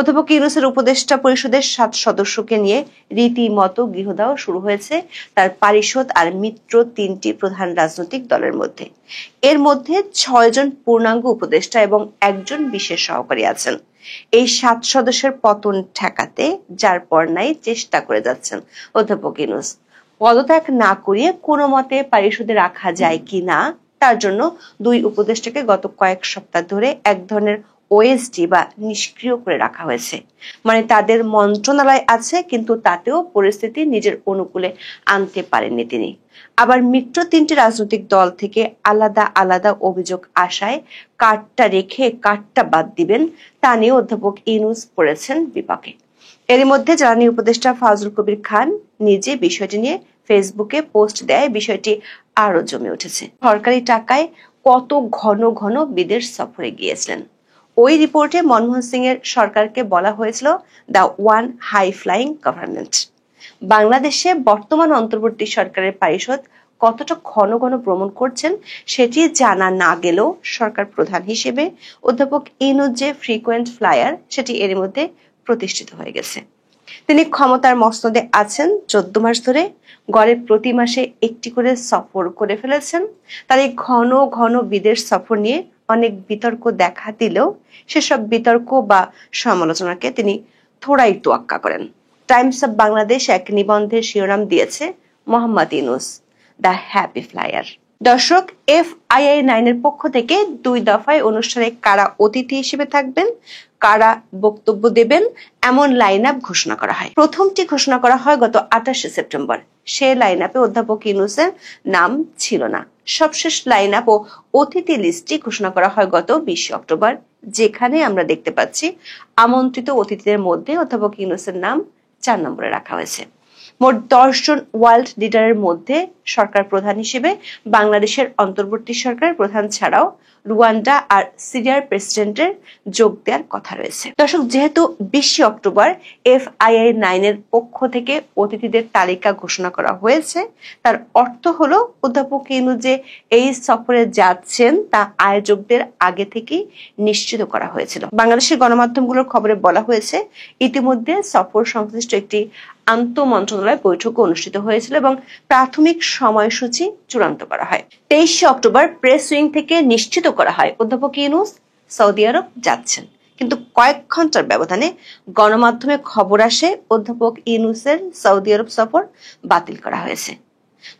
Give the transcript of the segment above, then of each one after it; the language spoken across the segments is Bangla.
অধ্যাপক ইউনূসের উপদেষ্টা পরিষদের 7 সদস্যকে নিয়ে রীতিমতো গৃহদাহ শুরু হয়েছে তার পারিষদ আর মিত্র 3টি প্রধান রাজনৈতিক দলের মধ্যে। এর মধ্যে 6 জন পূর্ণাঙ্গ উপদেষ্টা এবং 1 জন বিশেষ সহকারী আছেন। এই 7 সদস্যের পতন ঠেকাতে যার পর নাই চেষ্টা করে যাচ্ছেন অধ্যাপক ইউনূস। পদত্যাগ না করিয়ে কোনো মতে পারিষদে রাখা যায় কিনা তার জন্য 2 উপদেষ্টাকে গত কয়েক সপ্তাহ ধরে এক ধরনের ওএসডি বা নিষ্ক্রিয় করে রাখা হয়েছে। মানে তাদের মন্ত্রণালয় আছে, কিন্তু তাতেও পরিস্থিতি নিজের অনুকূলে আনতে পারেননি তিনি। আবার মিত্র 3টি রাজনৈতিক দল থেকে আলাদা আলাদা অভিযোগ আসায় কাঠটা রেখে কাঠটা বাদ দিবেন তা নিয়ে অধ্যাপক ইউনূস পড়েছেন বিপাকে। এর মধ্যে জ্বালানি উপদেষ্টা ফাজুল কবির খান নিজে বিষয়টি নিয়ে ফেসবুকে পোস্ট দেয়। বিষয়টি আরো জমে উঠেছে। সরকারি টাকায় কত ঘন ঘন বিদেশ সফরে গিয়েছিলেন। ওই রিপোর্টে মনমোহন সিং এর সরকারকে বলা হয়েছিল the one high flying government. বাংলাদেশে বর্তমান অন্তর্বর্তী সরকারের পারিষদ কতটা ঘন ঘন ভ্রমণ করছেন সেটি জানা না গেলেও সরকার প্রধান হিসেবে অধ্যাপক ইউনূস যে ফ্রিকোয়েন্ট ফ্লায়ার সেটি এর মধ্যে প্রতিষ্ঠিত হয়ে গেছে। তিনি ক্ষমতার মসনদে আছেন 14 মাস ধরে, গড়ে প্রতি মাসে একটি করে সফর করে ফেলেছেন। তার এই ঘন ঘন বিদেশ সফর নিয়ে অনেক বিতর্ক দেখা দিলেও সেসব বিতর্ক বা সমালোচনাকে তিনি থোড়াই তোয়াক্কা করেন। টাইমস অব বাংলাদেশ এক নিবন্ধের শিরোনাম দিয়েছে Mohammad Yunus the happy flyer. দর্শক, FII-9 এর পক্ষ থেকে 2 দফায় অনুষ্ঠানে কারা অতিথি হিসেবে থাকবেন, কারা বক্তব্য দেবেন এমন লাইন আপ ঘোষণা করা হয়। প্রথমটি ঘোষণা করা হয় গত 28 সেপ্টেম্বর। সে লাইন আপে অধ্যাপক ইউনূসের নাম ছিল না। সবশেষ লাইন আপ ও অতিথি লিস্টটি ঘোষণা করা হয় গত 20 অক্টোবর, যেখানে আমরা দেখতে পাচ্ছি আমন্ত্রিত অতিথিদের মধ্যে অধ্যাপক ইউনূসের নাম 4 নম্বরে রাখা হয়েছে। মোট 10 জন ওয়ার্ল্ড লিডারের মধ্যে সরকার প্রধান হিসেবে বাংলাদেশের অন্তর্বর্তী সরকারের প্রধান ছাড়াও রুয়ান্ডা আর সিরিয়ার প্রেসিডেন্টের যোগ দেওয়ার কথা রয়েছে। দর্শক, যেহেতু 20 অক্টোবর FII-9 এর পক্ষ থেকে অতিথিদের তালিকা ঘোষণা করা হয়েছে, তার অর্থ হলো অধ্যাপক ইউনূস যে এই সফরে যাচ্ছেন তা আয়োজকদের আগে থেকেই নিশ্চিত করা হয়েছিল। বাংলাদেশের গণমাধ্যমগুলোর খবরে বলা হয়েছে ইতিমধ্যে সফর সংশ্লিষ্ট একটি আন্তঃমন্ত্রণালয় বৈঠক অনুষ্ঠিত হয়েছিল এবং প্রাথমিক সময়সূচি চূড়ান্ত করা হয়। 23 অক্টোবর প্রেস উইং থেকে নিশ্চিত করা হয় অধ্যাপক ইউনূস সৌদি আরব যাচ্ছেন, কিন্তু কয়েক ঘন্টার ব্যবধানে গণমাধ্যমে খবর আসে অধ্যাপক ইউনূসের সৌদি আরব সফর বাতিল করা হয়েছে।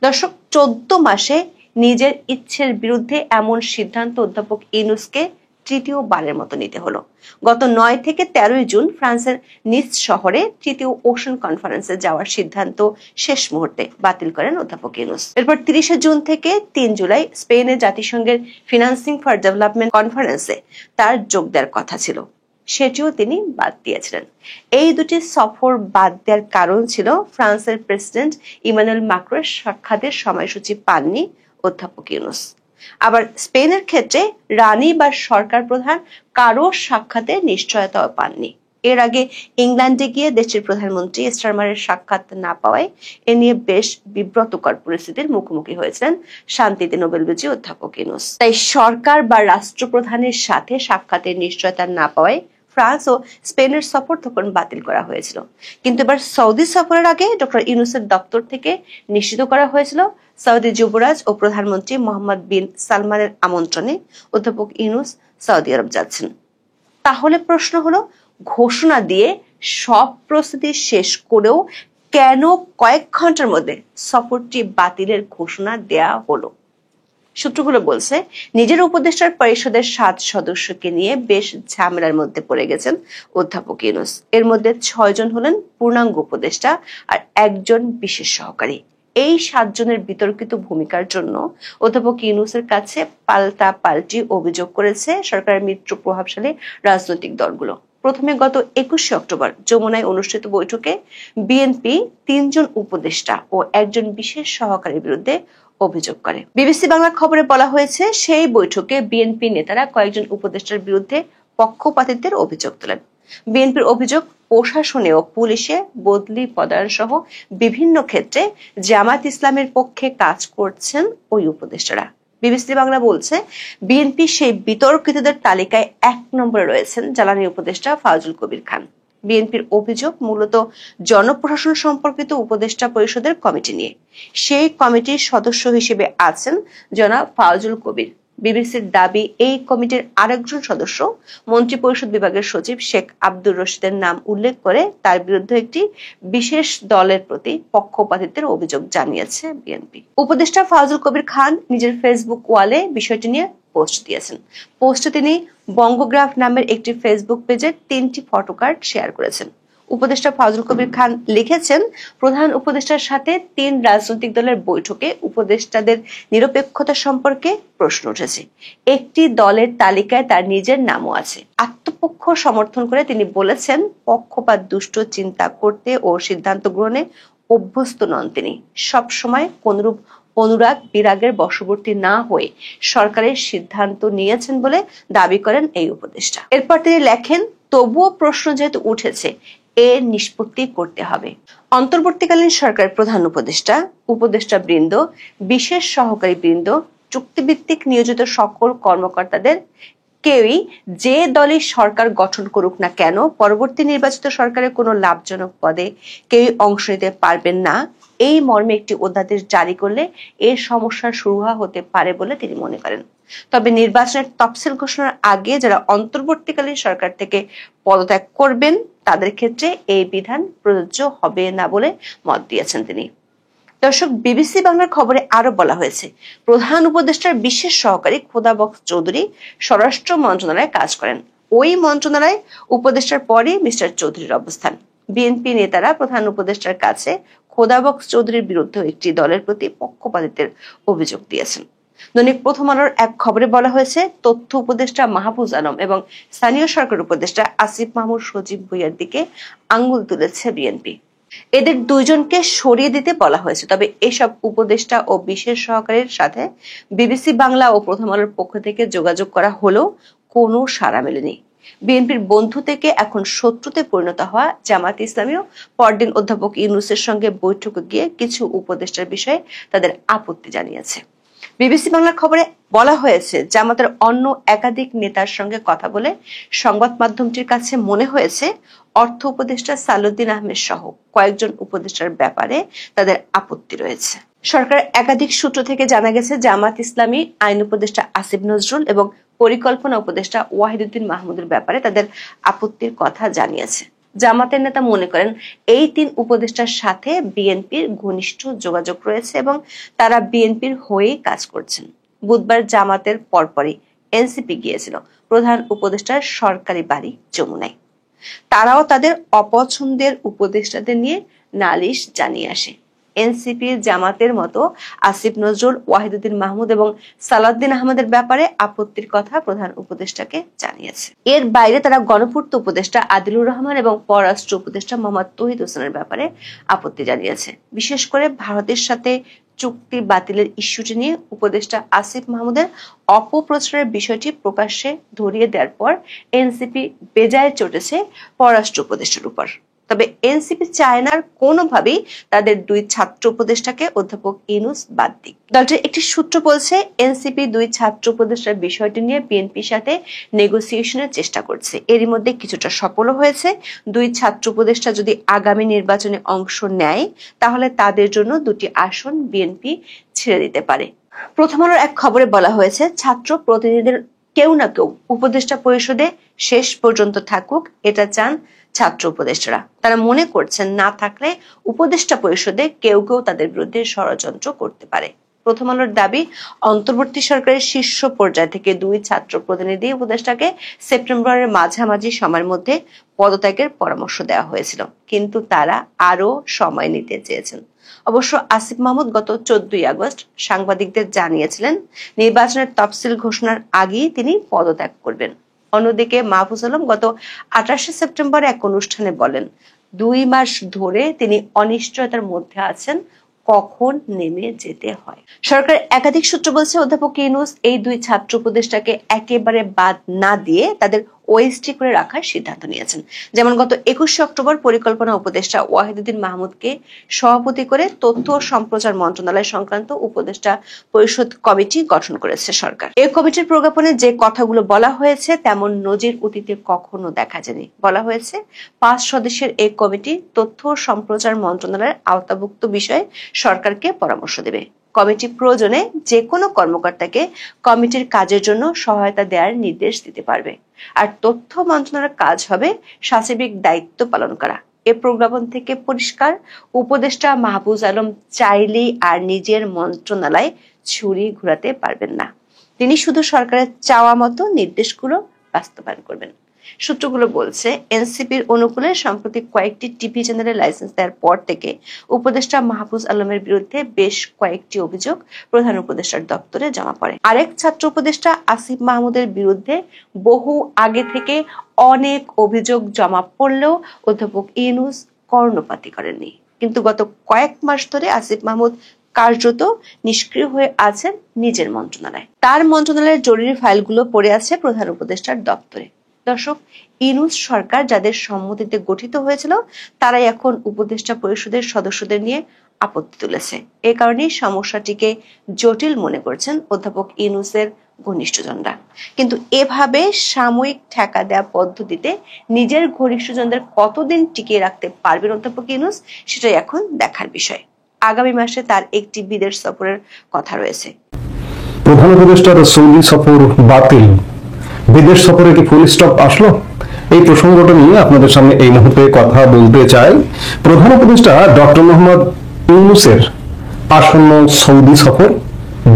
দর্শক, 14 মাসে নিজের ইচ্ছের বিরুদ্ধে এমন সিদ্ধান্ত অধ্যাপক ইউনূসকে তৃতীয়বারের মতো নিতে হলো। গত 9 থেকে 13 জুন ফ্রান্সের নিস শহরে তৃতীয় ওশান কনফারেন্সে যাওয়ার সিদ্ধান্ত শেষ মুহূর্তে বাতিল করেন অধ্যাপক ইউনূস। এরপর 30 জুন থেকে 3 জুলাই স্পেনে জাতিসংঘের ফিনান্সিং ফর ডেভেলপমেন্ট কনফারেন্সে তার যোগ দেওয়ার কথা ছিল, সেটিও তিনি বাদ দিয়েছিলেন। এই দুটি সফর বাদ দেওয়ার কারণ ছিল ফ্রান্সের প্রেসিডেন্ট ইমানুয়েল ম্যাক্রোর সাক্ষাতের সময়সূচি পাননি অধ্যাপক ইউনূস। আবার স্পেনের ক্ষেত্রে রানী বা সরকার প্রধান কারো সাক্ষাতে নিশ্চয়তাও পাননি। এর আগে ইংল্যান্ডে গিয়ে দেশের প্রধানমন্ত্রী স্টারমারের সাক্ষাৎ না পাওয়ায় এ নিয়ে বেশ বিব্রতকর পরিস্থিতির মুখোমুখি হয়েছিলেন শান্তিতে নোবেল বিজয়ী অধ্যাপক ইউনূস। তাই সরকার বা রাষ্ট্রপ্রধানের সাথে সাক্ষাতের নিশ্চয়তা না পাওয়ায় ফ্রান্স ও স্পেনের সফর তখন বাতিল করা হয়েছিল। কিন্তু এবার সৌদি সফরের আগে ডক্টর ইউনূসের দপ্তর থেকে নিশ্চিত করা হয়েছিল সৌদি যুবরাজ ও প্রধানমন্ত্রী মোহাম্মদ বিন সালমানের আমন্ত্রণে অধ্যাপক ইউনূস সৌদি আরব যাচ্ছেন। তাহলে প্রশ্ন হলো, ঘোষণা দিয়ে সব প্রস্তুতি শেষ করেও কেন কয়েক ঘন্টার মধ্যে সফরটি বাতিলের ঘোষণা দেয়া হলো? সূত্রগুলো বলছে নিজের উপদেষ্টার পরিষদের 7 সদস্যকে নিয়ে বেশ ঝামেলার মধ্যে পড়ে গেছেন অধ্যাপক ইউনূস। এর মধ্যে 6 জন হলেন পূর্ণাঙ্গ উপদেষ্টা আর 1 জন বিশেষ সহকারী। এই 7 জনের বিতর্কিত ভূমিকার জন্য অধ্যাপক ইউনূসের কাছে পাল্টাপাল্টি অভিযোগ করেছে সরকারের মিত্র প্রভাবশালী রাজনৈতিক দলগুলো। প্রথমে গত 21 অক্টোবর যমুনায় অনুষ্ঠিত বৈঠকে বিএনপি 3 জন উপদেষ্টা ও 1 জন বিশেষ সহকারীর বিরুদ্ধে অভিযোগ করে। বিবিসি বাংলা খবরে বলা হয়েছে সেই বৈঠকে বিএনপি নেতারা কয়েকজন উপদেষ্টার বিরুদ্ধে পক্ষপাতিত্বের অভিযোগ তোলেন। বিএনপির অভিযোগ, প্রশাসনে ও পুলিশে বদলি পদায়ন সহ বিভিন্ন ক্ষেত্রে জামায়াত ইসলামের পক্ষে কাজ করছেন ওই উপদেষ্টারা। বিবিসি বাংলা বলছে, বিএনপি সেই বিতর্কিতদের তালিকায় 1 নম্বরে রয়েছেন জ্বালানি উপদেষ্টা ফাউজুল কবির খান। বিএনপির অভিযোগ মূলত জনপ্রশাসন সম্পর্কিত উপদেষ্টা পরিষদের কমিটি নিয়ে। সেই কমিটির সদস্য হিসেবে আছেন জনাব ফাউজুল কবির। বিবিসির দাবি, এই কমিটির আরেকজন সদস্য মন্ত্রিপরিষদ বিভাগের সচিব শেখ আব্দুর রশিদের নাম উল্লেখ করে তার বিরুদ্ধে একটি বিশেষ দলের প্রতি পক্ষপাতিত্বের অভিযোগ জানিয়েছে বিএনপি। উপদেষ্টা ফাউজুল কবির খান নিজের ফেসবুক ওয়ালে বিষয়টি নিয়ে পোস্ট দিয়েছেন। পোস্টে তিনি বঙ্গগ্রাফ নামের একটি ফেসবুক পেজে 3টি ফটোকার্ড শেয়ার করেছেন। উপদেষ্টা ফাউজুল কবির খান লিখেছেন, প্রধান উপদেষ্টার সাথে 3 রাজনৈতিক দলের বৈঠকে উপদেষ্টাদের নিরপেক্ষতা সম্পর্কে প্রশ্ন উঠেছে। একটি দলের তালিকায় তার নিজের নামও আছে। আত্মপক্ষ সমর্থন করে তিনি বলেছেন, পক্ষপাত দুষ্ট চিন্তা করতে ও সিদ্ধান্ত গ্রহণে অভ্যস্ত নন তিনি। সবসময় কোনরূপ অনুরাগ বিরাগের বশবর্তী না হয়ে সরকারের সিদ্ধান্ত নিয়েছেন বলে দাবি করেন এই উপদেষ্টা। এরপর তিনি লেখেন, তবুও প্রশ্ন যেহেতু উঠেছে, এর নিষ্পত্তি করতে হবে। অন্তর্বর্তীকালীন সরকারের প্রধান উপদেষ্টা, উপদেষ্টা বৃন্দ, বিশেষ সহকারী বৃন্দ, চুক্তিভিত্তিক নিয়োজিত সকল কর্মকর্তাদের কেউই যে দলই সরকার গঠন করুক না কেন পরবর্তী নির্বাচিত সরকারের কোনো লাভজনক পদে কেউই অংশ নিতে পারবেন না, এই মর্মে একটি অধ্যাদেশ জারি করলে এর সমস্যার শুরু হতে পারে বলে তিনি মনে করেন। তবে নির্বাচনের তফসিল ঘোষণার আগে যারা অন্তর্বর্তীকালীন সরকার থেকে পদত্যাগ করবেন তাদের ক্ষেত্রে এই বিধান প্রযোজ্য হবে না বলে মত দিয়েছেন তিনি। দর্শক, বিবিসি বাংলার খবরে আরো বলা হয়েছে, প্রধান উপদেষ্টার বিশেষ সহকারী খোদাবক্স চৌধুরী স্বরাষ্ট্র মন্ত্রণালয়ে কাজ করেন। ওই মন্ত্রণালয়ে উপদেষ্টার পরে মিস্টার চৌধুরীর অবস্থান। বিএনপি নেতারা প্রধান উপদেষ্টার কাছে খোদাবক্স চৌধুরীর বিরুদ্ধে একটি দলের প্রতি পক্ষপাতিত্বের অভিযোগ দিয়েছেন। দৈনিক প্রথম আলোর এক খবরে বলা হয়েছে, তথ্য উপদেষ্টা মাহফুজ আলম এবং স্থানীয় সরকার উপদেষ্টা আসিফ মাহমুদ সজীব ভুঁইয়ার দিকে আঙ্গুল তুলেছে বিএনপি। এদের দুইজনকে সরিয়ে দিতে বলা হয়েছে। তবে এসব উপদেষ্টা ও বিশেষ সহকারীর সাথে বিবিসি বাংলা ও প্রথম আলোর পক্ষ থেকে যোগাযোগ করা হলেও কোনো সাড়া মেলেনি। বিএনপির বন্ধু থেকে এখন শত্রুতে পরিণত হওয়া জামাত ইসলামীও পরদিন অধ্যাপক ইউনূসের সঙ্গে বৈঠকে গিয়ে কিছু উপদেষ্টার বিষয়ে তাদের আপত্তি জানিয়েছে। বিবিসি বাংলার খবরে বলা হয়েছে, জামাতের অন্য একাধিক নেতার সঙ্গে কথা বলে সংবাদ মাধ্যমটির কাছে মনে হয়েছে অর্থ উপদেষ্টা সালাউদ্দিন আহমেদ সহ কয়েকজন উপদেষ্টার ব্যাপারে তাদের আপত্তি রয়েছে। সরকারের একাধিক সূত্র থেকে জানা গেছে, জামাত ইসলামী আইন উপদেষ্টা আসিফ নজরুল এবং পরিকল্পনা উপদেষ্টা ওয়াহিদুদ্দিন মাহমুদের ব্যাপারে তাদের আপত্তির কথা জানিয়েছে। জামাতের নেতা মনে করেন, এই 3 উপদেষ্টার সাথে বিএনপির ঘনিষ্ঠ যোগাযোগ রয়েছে এবং তারা বিএনপির হয়েই কাজ করছেন। বুধবার জামাতের পরপরই এনসিপি গিয়েছিল প্রধান উপদেষ্টার সরকারি বাড়ি যমুনায়। তারাও তাদের অপছন্দের উপদেষ্টাদের নিয়ে নালিশ জানিয়ে আসে। এনসিপি জামাতের মতো আসিফ নজরুল, ওয়াহিদুদ্দিন মাহমুদ এবং সালাউদ্দিন আহমেদের ব্যাপারে আপত্তির কথা প্রধান উপদেষ্টাকে জানিয়েছে। এর বাইরে তারা গণপূর্ত উপদেষ্টা আদিলুর রহমান এবং পররাষ্ট্র উপদেষ্টা মোহাম্মদ তৌহিদ হোসেনের ব্যাপারে আপত্তি জানিয়েছে। বিশেষ করে ভারতের সাথে চুক্তি বাতিলের ইস্যুটি নিয়ে উপদেষ্টা আসিফ মাহমুদের অপপ্রচারের বিষয়টি প্রকাশ্যে ধরিয়ে দেওয়ার পর এনসিপি বেজায় চটেছে পররাষ্ট্র উপদেষ্টার উপর। তবে এনসিপি চায় না কোনোভাবেই তাদের 2 ছাত্র উপদেষ্টাকে অধ্যাপক ইউনূস বাদ দিক। দলটির একটি সূত্র বলছে, এনসিপি 2 ছাত্র উপদেষ্টার বিষয়টি নিয়ে বিএনপির সাথে নেগোসিয়েশনের চেষ্টা করছে। এরই মধ্যে কিছুটা সফলও হয়েছে। 2 ছাত্র উপদেষ্টা যদি আগামী নির্বাচনে অংশ নেয় তাহলে তাদের জন্য 2টি আসন বিএনপি ছেড়ে দিতে পারে। প্রথম আলোর এক খবরে বলা হয়েছে, ছাত্র প্রতিনিধিদের কেউ না কেউ উপদেষ্টা পরিষদে শেষ পর্যন্ত থাকুক, এটা চান ছাত্র উপদেষ্টারা। তারা মনে করছেন, না থাকলে উপদেষ্টা পরিষদে কেউ কেউ তাদের বিরুদ্ধে ষড়যন্ত্র করতে পারে। প্রথম আলোর দাবি, অন্তর্বর্তী সরকারের শীর্ষ পর্যায় থেকে 2 ছাত্র প্রতিনিধি উপদেষ্টাকে সেপ্টেম্বরের মাঝামাঝি সময়ের মধ্যে পদত্যাগের পরামর্শ দেওয়া হয়েছিল, কিন্তু তারা আরো সময় নিতে চেয়েছেন। অবশ্য আসিফ মাহমুদ গত 14 আগস্ট সাংবাদিকদের জানিয়েছিলেন, নির্বাচনের তফসিল ঘোষণার আগেই তিনি পদত্যাগ করবেন। অন্যদিকে মাহফুজ আলম গত 28 সেপ্টেম্বর এক অনুষ্ঠানে বলেন, 2 মাস ধরে তিনি অনিশ্চয়তার মধ্যে আছেন কখন নেমে যেতে হয়। সরকারের একাধিক সূত্র বলছে, অধ্যাপক ইউনূস এই 2 ছাত্র উপদেষ্টাকে একেবারে বাদ না দিয়ে তাদের ওএসডি করে রাখার সিদ্ধান্ত নিয়েছেন। যেমন গত 21 অক্টোবর পরিকল্পনা উপদেষ্টা ওয়াহিদুদ্দিন মাহমুদকে সভাপতি করে তথ্য ও সম্প্রচার মন্ত্রণালয় সংক্রান্ত উপদেষ্টা পরিষদ কমিটি গঠন করেছে সরকার। এই কমিটির প্রজ্ঞাপনে যে কথাগুলো বলা হয়েছে তেমন নজির অতীতে কখনো দেখা যায়নি। বলা হয়েছে 5 সদস্যের এই কমিটি তথ্য ও সম্প্রচার মন্ত্রণালয়ের আওতাভুক্ত বিষয়ে সরকারকে পরামর্শ দেবে। কমিটি প্রয়োজনে যে কোনো কর্মকর্তাকে কমিটির কাজের জন্য সহায়তা দেওয়ার নির্দেশ দিতে পারবে। আর তথ্য মন্ত্রণালয়ের কাজ হবে সার্বিক দায়িত্ব পালন করা। এ প্রজ্ঞাপন থেকে পরিষ্কার, উপদেষ্টা মাহফুজ আলম চাইলেই আর নিজের মন্ত্রণালয় ছুরি ঘুরাতে পারবেন না। তিনি শুধু সরকারের চাওয়া মতো নির্দেশগুলো বাস্তবায়ন করবেন। সূত্রগুলো বলছে, এনসিপির অনুকূলে সম্প্রতি কয়েকটি টিভি চ্যানেলের লাইসেন্স দেওয়ার পর থেকে উপদেষ্টা মাহফুজ আলমের বিরুদ্ধে বেশ কয়েকটি অভিযোগ প্রধান উপদেষ্টার দপ্তরে জমা পড়ে। আরেক ছাত্র উপদেষ্টা আসিফ মাহমুদের বিরুদ্ধে বহু আগে থেকে অনেক অভিযোগ জমা পড়লেও অধ্যাপক ইউনূস কর্ণপাতই করেননি। কিন্তু গত কয়েক মাস ধরে আসিফ মাহমুদ কার্যত নিষ্ক্রিয় হয়ে আছেন নিজের মন্ত্রণালয়ে। তার মন্ত্রণালয়ের জরুরি ফাইলগুলো পড়ে আছে প্রধান উপদেষ্টার দপ্তরে। দর্শক, ইউনূস সরকার যাদের সম্মতিতে গঠিত হয়েছিল তারাই এখন উপদেষ্টা পরিষদের সদস্যদের নিয়ে আপত্তি তুলেছে। এ কারণেই সমস্যাটিকে জটিল মনে করছেন অধ্যাপক ইউনূসের ঘনিষ্ঠজনরা। কিন্তু এভাবে সাময়িক ঠেকা দেওয়া পদ্ধতিতে নিজের ঘনিষ্ঠজনদের কতদিন টিকিয়ে রাখতে পারবেন অধ্যাপক ইউনূস, সেটাই এখন দেখার বিষয়। আগামী মাসে তার একটি বিদেশ সফরের কথা রয়েছে। প্রধান উপদেষ্টার সৌদি সফর বাতিল, বিদেশ সফরে কি ফুল স্টপ আসলো? এই প্রসঙ্গটা নিয়ে আপনাদের সামনে এই মুহূর্তে কথা বলতে চাই। প্রধান উপদেষ্টা ডক্টর মোহাম্মদ ইউনূসের আসন্ন সৌদি সফর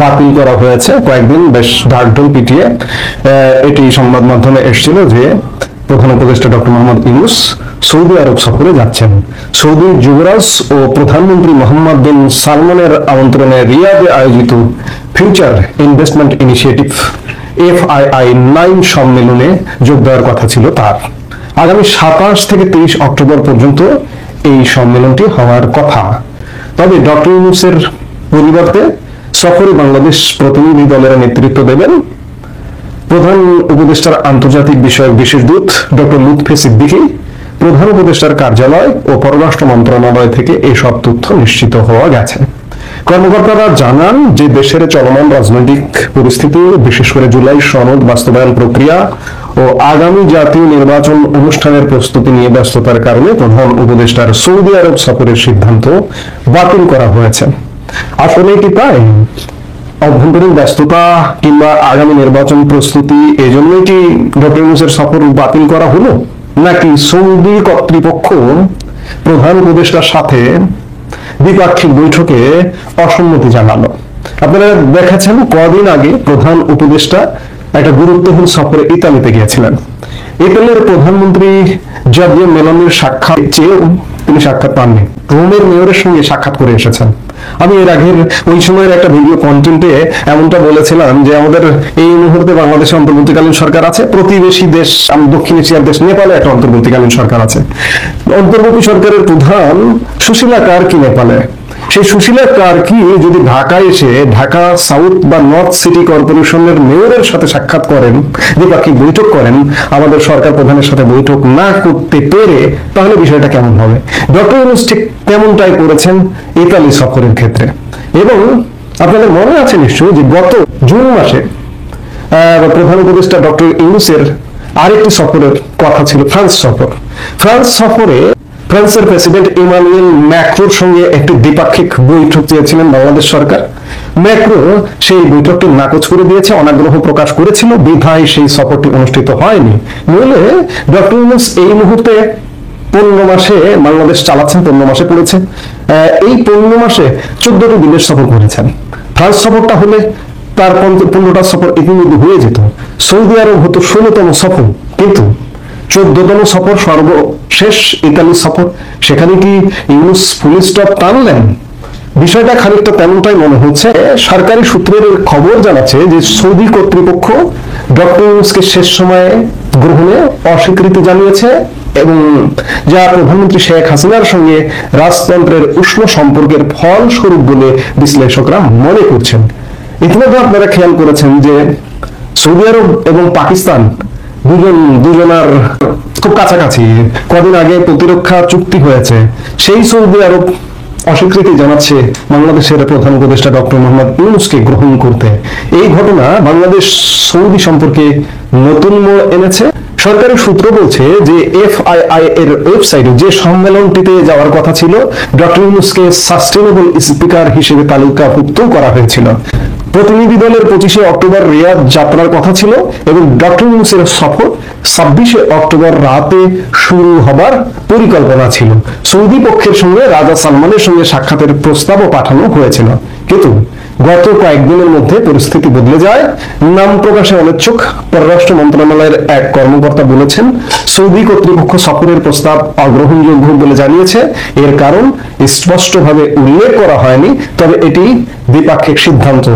বাতিল করা হয়েছে। কয়েকদিন বেশ ঢাকঢোল পিটিয়ে এটি সংবাদ মাধ্যমে এসেছিল যে প্রধান উপদেষ্টা ডক্টর মোহাম্মদ ইউনূস সৌদি আরব সফরে যাচ্ছেন। সৌদি যুবরাজ ও প্রধানমন্ত্রী মোহাম্মদ বিন সালমানের আমন্ত্রণে রিয়াদে আয়োজিত ফিউচার ইনভেস্টমেন্ট ইনিশিয়েটিভ FII-9 সম্মেলনে যোগ দেওয়ার কথা ছিল তার। আগামী 27 থেকে 23 অক্টোবর পর্যন্ত এই সম্মেলনটি হওয়ার কথা। তবে ডক্টর ইউনূসের পরিবর্তে সফরে বাংলাদেশ প্রতিনিধি দলের নেতৃত্ব দেবেন প্রধান উপদেষ্টার আন্তর্জাতিক বিষয়ক বিশেষ দূত ডক্টর লুৎফে সিদ্দিকী। প্রধান উপদেষ্টার কার্যালয় ও পররাষ্ট্র মন্ত্রণালয় থেকে এসব তথ্য নিশ্চিত হওয়া গেছে। কর্মকর্তারা জানান যে দেশের চলমান রাজনৈতিক পরিস্থিতি, বিশেষ করে জুলাই সনদ বাস্তবায়ন প্রক্রিয়া ও আগামী জাতীয় নির্বাচন অনুষ্ঠানের প্রস্তুতি নিয়ে ব্যস্ততার কারণে প্রধান উপদেষ্টার সৌদি আরব সফরের সিদ্ধান্ত বাতিল করা হয়েছে। আসলে কি তাই? অভ্যন্তরীণ ব্যস্ততা কিংবা আগামী নির্বাচন প্রস্তুতি, এজন্যই কি ডক্টর ইউনূসের সফর বাতিল করা হলো, নাকি সৌদি কর্তৃপক্ষ প্রধান উপদেষ্টার সাথে দ্বিপাক্ষিক বৈঠকে অসম্মতি জানালো? আপনারা দেখেছেন কদিন আগে প্রধান উপদেষ্টা একটা গুরুত্বপূর্ণ সফরে ইতালিতে গিয়েছিলেন। ইতালির প্রধানমন্ত্রী জার্জিয়া মেলোনির সাক্ষাৎ চেয়েও তিনি সাক্ষাৎ পাননি, রোমের মেয়রের সঙ্গে সাক্ষাৎ করে এসেছেন। আমি এর আগের ওই সময়ের একটা ভিডিও কন্টেন্টে এমনটা বলেছিলাম যে আমাদের এই মুহূর্তে বাংলাদেশে অন্তর্বর্তীকালীন সরকার আছে, প্রতিবেশী দেশ দক্ষিণ এশিয়ার দেশ নেপালে একটা অন্তর্বর্তীকালীন সরকার আছে। অন্তর্বর্তী সরকারের প্রধান সুশীলা কার্কি নেপালে। সেই সুশীলা কার্কি যদি ঢাকায় এসে ঢাকা সাউথ বা নর্থ সিটি কর্পোরেশনের মেয়রের সাথে সাক্ষাৎ করেন, দ্বিপাক্ষিক বৈঠক করেন, আমাদের সরকার প্রধানের সাথে বৈঠক না করতে পেরে, তাহলে বিষয়টা কেমন হবে? ডক্টর ইউনূস ঠিক তেমনটাই করেছেন ইতালি সফরের ক্ষেত্রে। এবং আপনাদের মনে আছে নিশ্চয়ই যে গত জুন মাসে প্রধান উপদেষ্টা ডক্টর ইউনূসের আরেকটি সফরের কথা ছিল ফ্রান্স সফর। ফ্রান্স সফরে ফ্রান্সের প্রেসিডেন্ট ইমানুয়েল ম্যাক্রোর সঙ্গে একটি দ্বিপাক্ষিক বৈঠক চেয়েছিলেন বাংলাদেশ সরকার। ম্যাক্রো সেই বৈঠকটি নাকচ করে দিয়েছে, অনাগ্রহ প্রকাশ করেছিল, বিধায় সেই সফরটি অনুষ্ঠিত হয়নি। নইলে ডক্টর ইউনূস এই মুহূর্তে 15 মাসে বাংলাদেশ চালাচ্ছেন, 15 মাসে পড়েছে। এই 15 মাসে 14টি বিদেশ সফর করেছেন। ফ্রান্স সফরটা হলে তার 15টা সফর ইতিমধ্যে হয়ে যেত। সৌদি আরব হতো 16তম সফর, কিন্তু 14তম সফর সর্বশেষ ইতালি সফর। সেখানে কি ইউনূস ফুল স্টপ টানলেন? বিষয়টা খানিকটা তেমনটাই মনে হচ্ছে। সরকারি সূত্রের খবর জানাচ্ছে যে সৌদি কর্তৃপক্ষ ডক্টর ইউনূসকে শেষ সময়ে গ্রহণে অস্বীকৃতি জানিয়েছে এবং যা প্রধানমন্ত্রী শেখ হাসিনার সঙ্গে রাজতন্ত্রের উষ্ণ সম্পর্কের ফলস্বরূপ বলে বিশ্লেষকরা মনে করছেন। ইতিমধ্যে আপনারা খেয়াল করেছেন যে সৌদি আরব এবং পাকিস্তান দুজনার খুব কাছাকাছি। কদিন আগে প্রতিরক্ষা চুক্তি হয়েছে, সেই সৌদি আরব অস্বীকৃতি জানাচ্ছে বাংলাদেশের প্রধান উপদেষ্টা ডক্টর মোহাম্মদ ইউনূসকে গ্রহণ করতে। এই ঘটনা বাংলাদেশ সৌদি সম্পর্কে নতুন মোড় এনেছে। সরকারি সূত্র বলছে যে এফআইআই এর ওয়েবসাইটে যে সম্মেলনটিতে যাওয়ার কথা ছিল, ডক্টর ইউনূসকে সাস্টেনেবল স্পিকার হিসেবে তালিকাভুক্ত করা হয়েছিল। প্রতিনিধি দলের 25শে অক্টোবর রিয়াদ যাত্রার কথা ছিল এবং ডক্টর ইউনূসের সফর 26শে অক্টোবর রাতে শুরু হবার পরিকল্পনা ছিল। সৌদি পক্ষের সঙ্গে রাজা সালমানের সঙ্গে সাক্ষাতের প্রস্তাবও পাঠানো হয়েছিল, কিন্তু গত কয়েকদিনের মধ্যে পরিস্থিতি বদলে যায়। নাম প্রকাশে অনিচ্ছুক পররাষ্ট্র মন্ত্রণালয়ের এক কর্মকর্তা বলেছেন, সৌদি কর্তৃপক্ষ সফরের প্রস্তাব অগ্রহণযোগ্য বলে জানিয়েছে। এর কারণ স্পষ্টভাবে উল্লেখ করা হয়নি, তবে এটি দ্বিপাক্ষিক সিদ্ধান্ত।